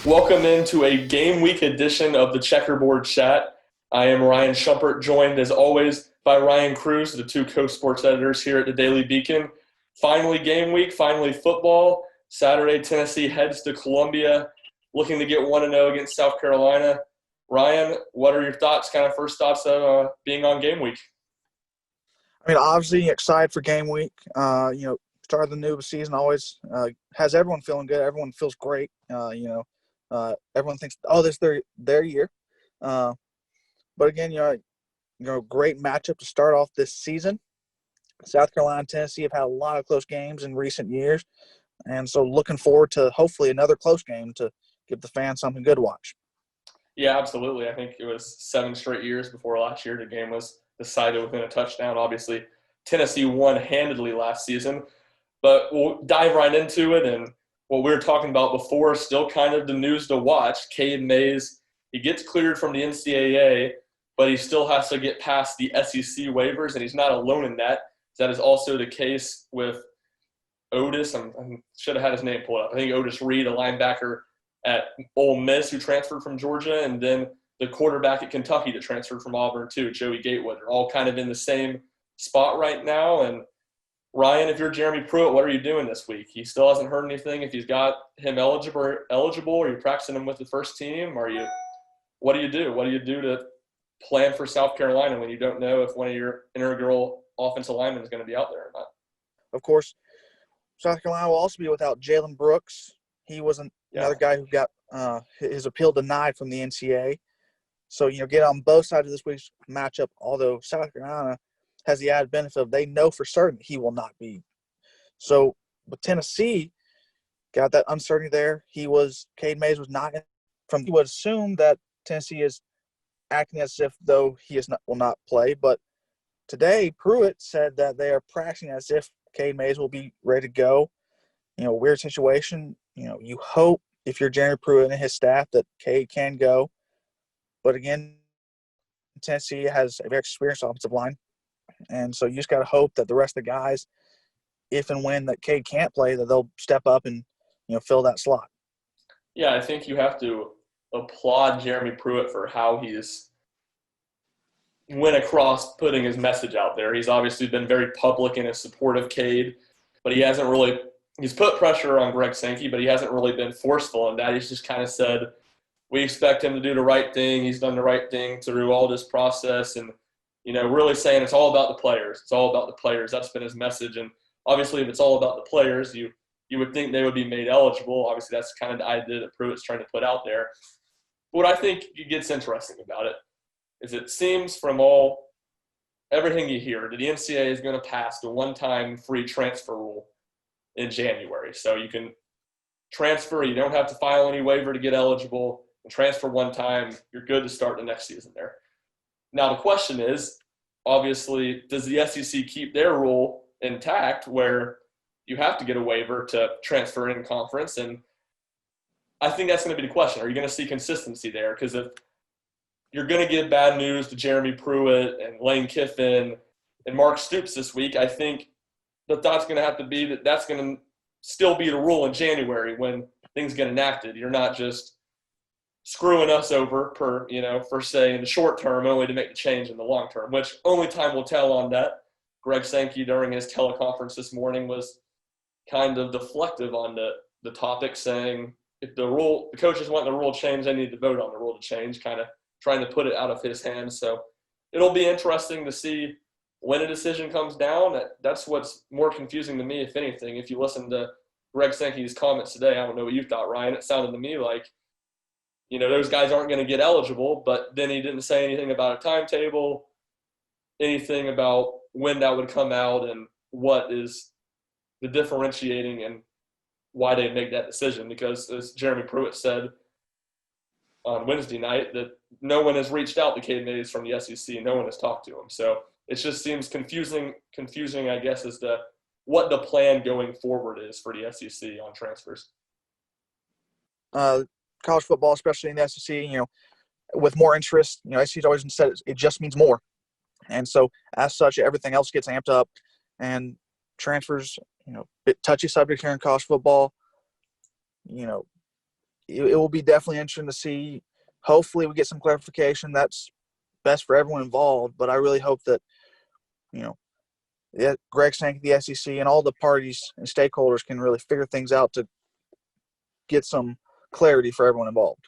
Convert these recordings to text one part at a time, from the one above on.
Welcome into a game week edition of the Checkerboard Chat. I am Ryan Schumpert, joined as always by Ryan Cruz, the two co-sports editors here at the Daily Beacon. Finally game week, finally football. Saturday, Tennessee heads to Columbia, looking to get 1-0 against South Carolina. Ryan, what are your thoughts, first thoughts of being on game week? I mean, obviously excited for game week. Start of the new season always has everyone feeling good. Everyone feels great. Everyone thinks, oh, this is their year. But again, great matchup to start off this season. South Carolina and Tennessee have had a lot of close games in recent years, and so looking forward to hopefully another close game to give the fans something good to watch. Yeah, absolutely. I think it was 7 straight years before last year the game was decided within a touchdown. Obviously, Tennessee won handedly last season, but we'll dive right into it. And what we were talking about before, still kind of the news to watch. Caden Mays, he gets cleared from the NCAA, but he still has to get past the SEC waivers, and he's not alone in that. That is also the case with Otis. I should have had his name pulled up. I think Otis Reed, a linebacker at Ole Miss who transferred from Georgia, and then the quarterback at Kentucky that transferred from Auburn too, Joey Gatewood. They're all kind of in the same spot right now. And Ryan, if you're Jeremy Pruitt, what are you doing this week? He still hasn't heard anything. If he's got him eligible, are you practicing him with the first team? What do you do? What do you do to plan for South Carolina when you don't know if one of your integral offensive linemen is going to be out there or not? Of course, South Carolina will also be without Jalen Brooks. He was another guy who got his appeal denied from the NCAA. So, get on both sides of this week's matchup, although South Carolina has the added benefit of they know for certain he will not be. So, with Tennessee, got that uncertainty there. Caden Mays was not from. He would assume that Tennessee is acting as if though will not play. But today, Pruitt said that they are practicing as if Caden Mays will be ready to go. Weird situation. You hope if you're Jeremy Pruitt and his staff that Cade can go. But again, Tennessee has a very experienced offensive line. And so you just got to hope that the rest of the guys, if and when that Cade can't play, that they'll step up and, fill that slot. Yeah, I think you have to applaud Jeremy Pruitt for how he's went across putting his message out there. He's obviously been very public in his support of Cade, but he's put pressure on Greg Sankey, but he hasn't really been forceful in that. He's just kind of said, we expect him to do the right thing. He's done the right thing through all this process, and really saying it's all about the players. It's all about the players. That's been his message. And obviously, if it's all about the players, you would think they would be made eligible. Obviously, that's kind of the idea that Pruitt's trying to put out there. What I think gets interesting about it is it seems from everything you hear that the NCAA is going to pass the one-time free transfer rule in January. So you can transfer. You don't have to file any waiver to get eligible. And transfer one time, you're good to start the next season there. Now, the question is, obviously, does the SEC keep their rule intact where you have to get a waiver to transfer in conference? And I think that's going to be the question. Are you going to see consistency there? Because if you're going to give bad news to Jeremy Pruitt and Lane Kiffin and Mark Stoops this week, I think the thought's going to have to be that that's going to still be the rule in January when things get enacted. You're not just screwing us over for say in the short term only to make the change in the long term, which only time will tell on that. Greg Sankey during his teleconference this morning was kind of deflective on the topic, saying if the coaches want the rule changed, they need to vote on the rule to change, kind of trying to put it out of his hands. So it'll be interesting to see when a decision comes down. That's what's more confusing to me, if anything. If you listen to Greg Sankey's comments today, I don't know what you thought, Ryan. It sounded to me like, those guys aren't going to get eligible, but then he didn't say anything about a timetable, anything about when that would come out and what is the differentiating and why they make that decision. Because as Jeremy Pruitt said on Wednesday night, that no one has reached out to Caden Mays from the SEC. No one has talked to him. So it just seems confusing, I guess, as to what the plan going forward is for the SEC on transfers. College football, especially in the SEC, with more interest, SEC's always said it just means more. And so as such, everything else gets amped up, and transfers, bit touchy subject here in college football. it will be definitely interesting to see. Hopefully we get some clarification. That's best for everyone involved. But I really hope that, Greg Sankey, the SEC, and all the parties and stakeholders can really figure things out to get some clarity for everyone involved.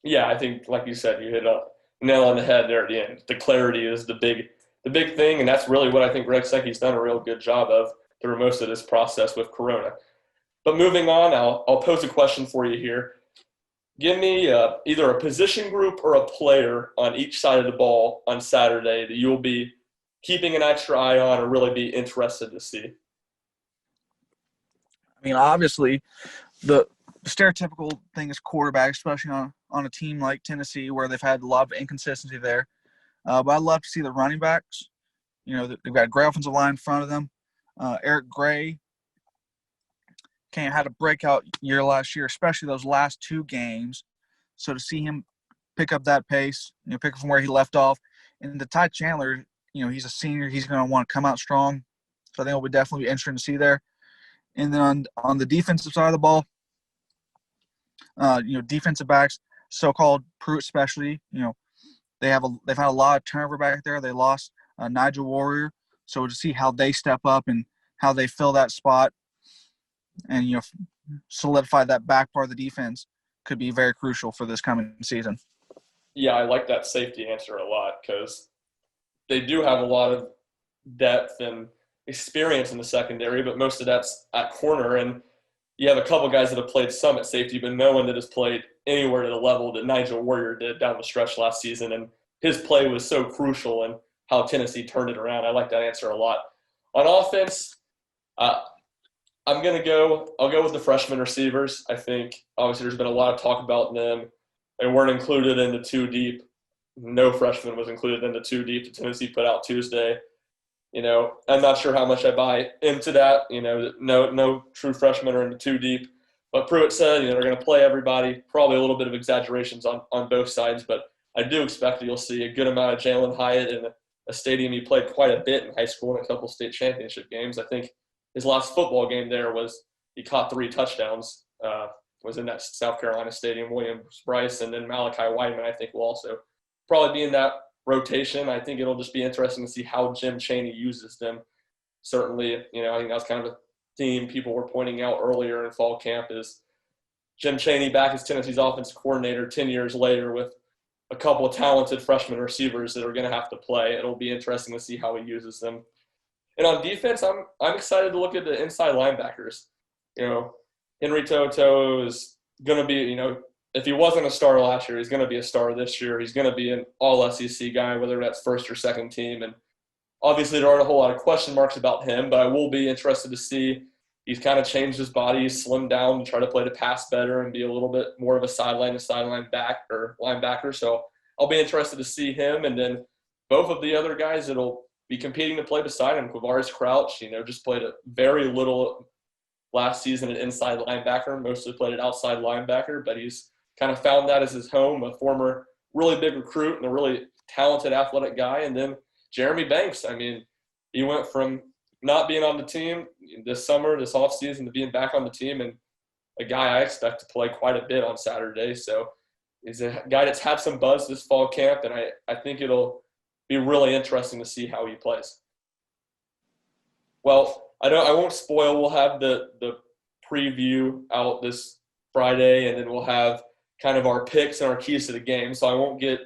Yeah, I think, like you said, you hit a nail on the head there at the end. The clarity is the big thing, and that's really what I think Greg Sankey's done a real good job of through most of this process with Corona. But moving on, I'll pose a question for you here. Give me either a position group or a player on each side of the ball on Saturday that you'll be keeping an extra eye on or really be interested to see. I mean, obviously, the stereotypical thing is quarterback, especially on a team like Tennessee where they've had a lot of inconsistency there. But I'd love to see the running backs. They've got a great offensive line in front of them. Eric Gray had a breakout year last year, especially those last two games. So to see him pick up that pace, pick up from where he left off. And the Ty Chandler, he's a senior. He's going to want to come out strong. So I think it'll be definitely interesting to see there. And then on the defensive side of the ball, defensive backs, so-called Pruitt specialty, they've had a lot of turnover back there. They lost Nigel Warrior. So to see how they step up and how they fill that spot and, solidify that back part of the defense could be very crucial for this coming season. Yeah, I like that safety answer a lot because they do have a lot of depth and experience in the secondary, but most of that's at corner. And you have a couple guys that have played some at safety, but no one that has played anywhere to the level that Nigel Warrior did down the stretch last season. And his play was so crucial in how Tennessee turned it around. I like that answer a lot. On offense, I'll go with the freshman receivers. I think obviously there's been a lot of talk about them. They weren't included in the two deep. No freshman was included in the two deep that Tennessee put out Tuesday. I'm not sure how much I buy into that. No true freshmen are in the two deep. But Pruitt said, they're going to play everybody. Probably a little bit of exaggerations on both sides, but I do expect that you'll see a good amount of Jalen Hyatt in a stadium he played quite a bit in high school in a couple state championship games. I think his last football game there was he caught 3 touchdowns, was in that South Carolina stadium. Williams Bryce and then Malachi Whiteman, I think, will also probably be in that rotation. I think it'll just be interesting to see how Jim Chaney uses them. Certainly, I think that was kind of a theme people were pointing out earlier in fall camp is Jim Chaney back as Tennessee's offensive coordinator 10 years later with a couple of talented freshman receivers that are going to have to play. It'll be interesting to see how he uses them. And on defense, I'm excited to look at the inside linebackers. Henry To'oTo'o is going to be, if he wasn't a star last year, he's going to be a star this year. He's going to be an all-SEC guy, whether that's first or second team. And obviously there aren't a whole lot of question marks about him, but I will be interested to see he's kind of changed his body. He's slimmed down to try to play the pass better and be a little bit more of a sideline back or linebacker. So I'll be interested to see him. And then both of the other guys that'll be competing to play beside him, Quavaris Crouch, just played a very little last season at inside linebacker, mostly played at outside linebacker, but he's kind of found that as his home, a former really big recruit and a really talented athletic guy. And then Jeremy Banks, he went from not being on the team this summer, this offseason, to being back on the team, and a guy I expect to play quite a bit on Saturday. So he's a guy that's had some buzz this fall camp, and I think it'll be really interesting to see how he plays. Well, I won't spoil. We'll have the preview out this Friday, and then we'll have kind of our picks and our keys to the game. So I won't get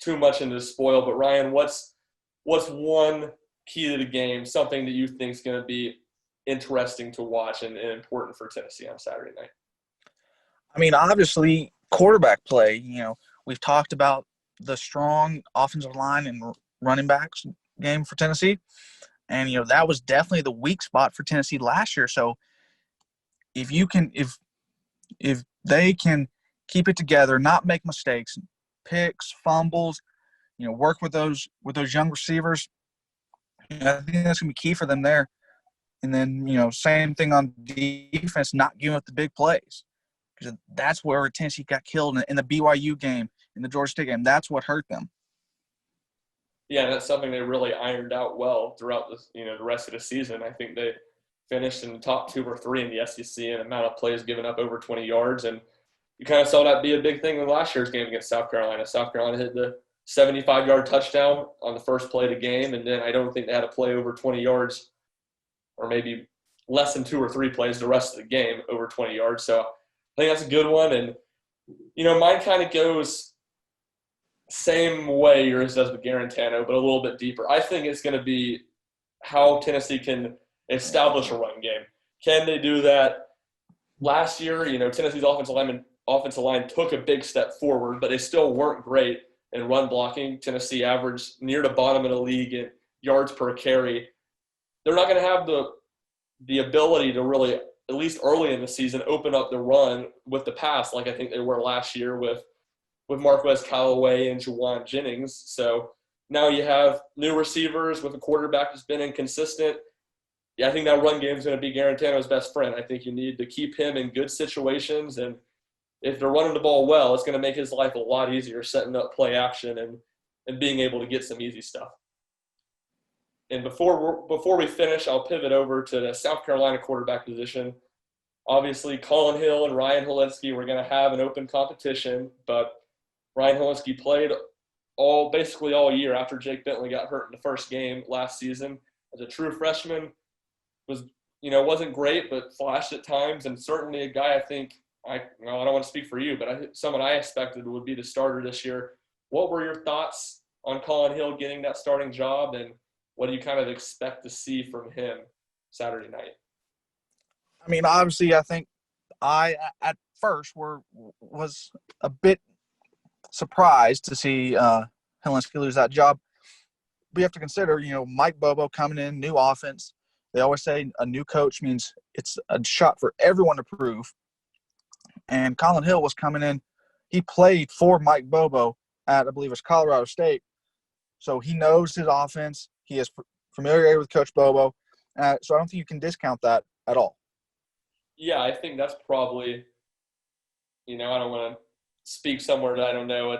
too much into the spoil. But Ryan, what's one key to the game, something that you think is going to be interesting to watch and important for Tennessee on Saturday night? Obviously, quarterback play. We've talked about the strong offensive line and running backs game for Tennessee. And, that was definitely the weak spot for Tennessee last year. So if they can keep it together, not make mistakes, picks, fumbles, work with those young receivers, I think that's going to be key for them there. And then, same thing on defense, not giving up the big plays. Because that's where Tennessee got killed in the BYU game, in the Georgia State game. That's what hurt them. Yeah, and that's something they really ironed out well throughout the rest of the season. I think they finished in the top 2 or 3 in the SEC in amount of plays given up over 20 yards. And you kind of saw that be a big thing in last year's game against South Carolina. South Carolina hit the 75-yard touchdown on the first play of the game, and then I don't think they had a play over 20 yards, or maybe less than 2 or 3 plays the rest of the game over 20 yards. So I think that's a good one. And, mine kind of goes same way yours does with Garantano, but a little bit deeper. I think it's going to be how Tennessee can establish a run game. Can they do that? Last year, Tennessee's offensive line took a big step forward, but they still weren't great in run blocking. Tennessee averaged near the bottom of the league in yards per carry. They're not going to have the ability to really, at least early in the season, open up the run with the pass like I think they were last year with Marquez Callaway and Juwan Jennings. So now you have new receivers with a quarterback that's been inconsistent. Yeah, I think that run game is going to be Garantano's best friend. I think you need to keep him in good situations, and if they're running the ball well, it's going to make his life a lot easier setting up play action and being able to get some easy stuff. And before we finish, I'll pivot over to the South Carolina quarterback position. Obviously, Colin Hill and Ryan Hilinski were going to have an open competition, but Ryan Hilinski played basically all year after Jake Bentley got hurt in the first game last season. As a true freshman, wasn't great, but flashed at times, and certainly a guy I think I don't want to speak for you, but someone I expected would be the starter this year. What were your thoughts on Colin Hill getting that starting job, and what do you kind of expect to see from him Saturday night? I mean, obviously, I think I at first was a bit surprised to see Hilinski lose that job. We have to consider, Mike Bobo coming in, new offense. They always say a new coach means it's a shot for everyone to prove. And Colin Hill was coming in. He played for Mike Bobo at, I believe it was Colorado State. So he knows his offense. He is familiar with Coach Bobo. So I don't think you can discount that at all. Yeah, I think that's probably, I don't want to speak somewhere that I don't know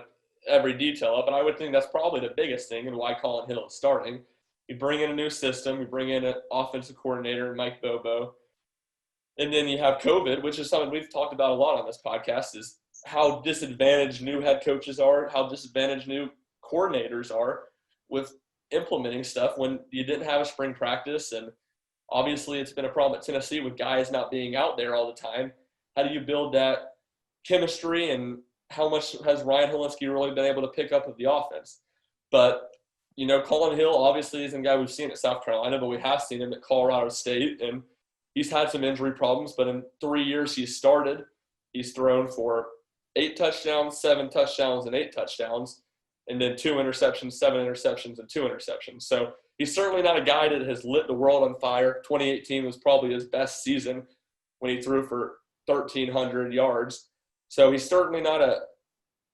every detail of, but I would think that's probably the biggest thing and why Colin Hill is starting. You bring in a new system, you bring in an offensive coordinator, Mike Bobo, and then you have COVID, which is something we've talked about a lot on this podcast, is how disadvantaged new head coaches are, how disadvantaged new coordinators are with implementing stuff when you didn't have a spring practice. And obviously it's been a problem at Tennessee with guys not being out there all the time. How do you build that chemistry, and how much has Ryan Hilinski really been able to pick up with the offense? But, Colin Hill obviously isn't a guy we've seen at South Carolina, but we have seen him at Colorado State, and he's had some injury problems, but in 3 years he's thrown for 8 touchdowns, 7 touchdowns, and 8 touchdowns, and then 2 interceptions, 7 interceptions, and 2 interceptions. So he's certainly not a guy that has lit the world on fire. 2018 was probably his best season when he threw for 1,300 yards. So he's certainly not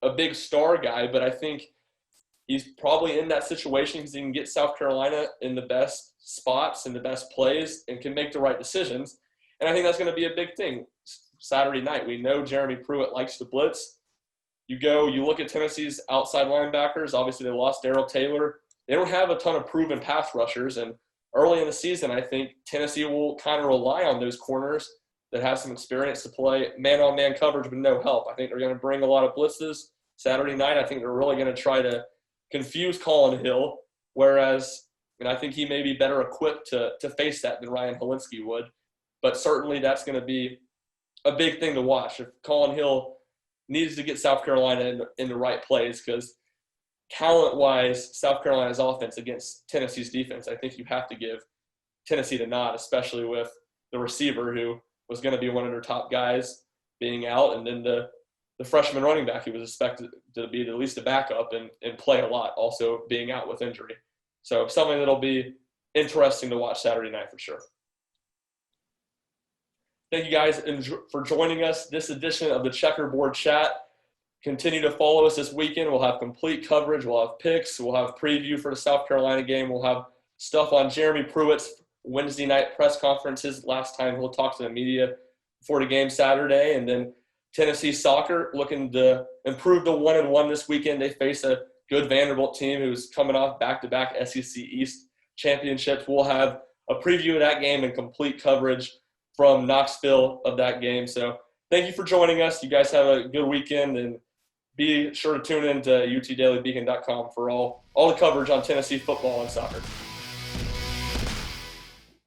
a big star guy, but I think he's probably in that situation because he can get South Carolina in the best spots and the best plays and can make the right decisions. And I think that's going to be a big thing Saturday night. We know Jeremy Pruitt likes to blitz. You look at Tennessee's outside linebackers. Obviously, they lost Darrell Taylor. They don't have a ton of proven pass rushers. And early in the season, I think Tennessee will kind of rely on those corners that have some experience to play man-on-man coverage with no help. I think they're going to bring a lot of blitzes Saturday night. I think they're really going to try to confuse Colin Hill, whereas I think he may be better equipped to face that than Ryan Hilinski would. But certainly that's going to be a big thing to watch. If Colin Hill needs to get South Carolina in the right plays, because talent-wise, South Carolina's offense against Tennessee's defense, I think you have to give Tennessee the nod, especially with the receiver who was going to be one of their top guys being out, and then the freshman running back who was expected to be at least a backup and play a lot, also being out with injury. So something that'll be interesting to watch Saturday night for sure. Thank you guys for joining us this edition of the Checkerboard Chat. Continue to follow us this weekend. We'll have complete coverage. We'll have picks. We'll have preview for the South Carolina game. We'll have stuff on Jeremy Pruitt's Wednesday night press conferences. Last time he'll talk to the media before the game Saturday. And then Tennessee soccer looking to improve to 1-1 this weekend. They face a good Vanderbilt team who's coming off back-to-back SEC East championships. We'll have a preview of that game and complete coverage from Knoxville of that game. So thank you for joining us. You guys have a good weekend, and be sure to tune in to utdailybeacon.com for all the coverage on Tennessee football and soccer.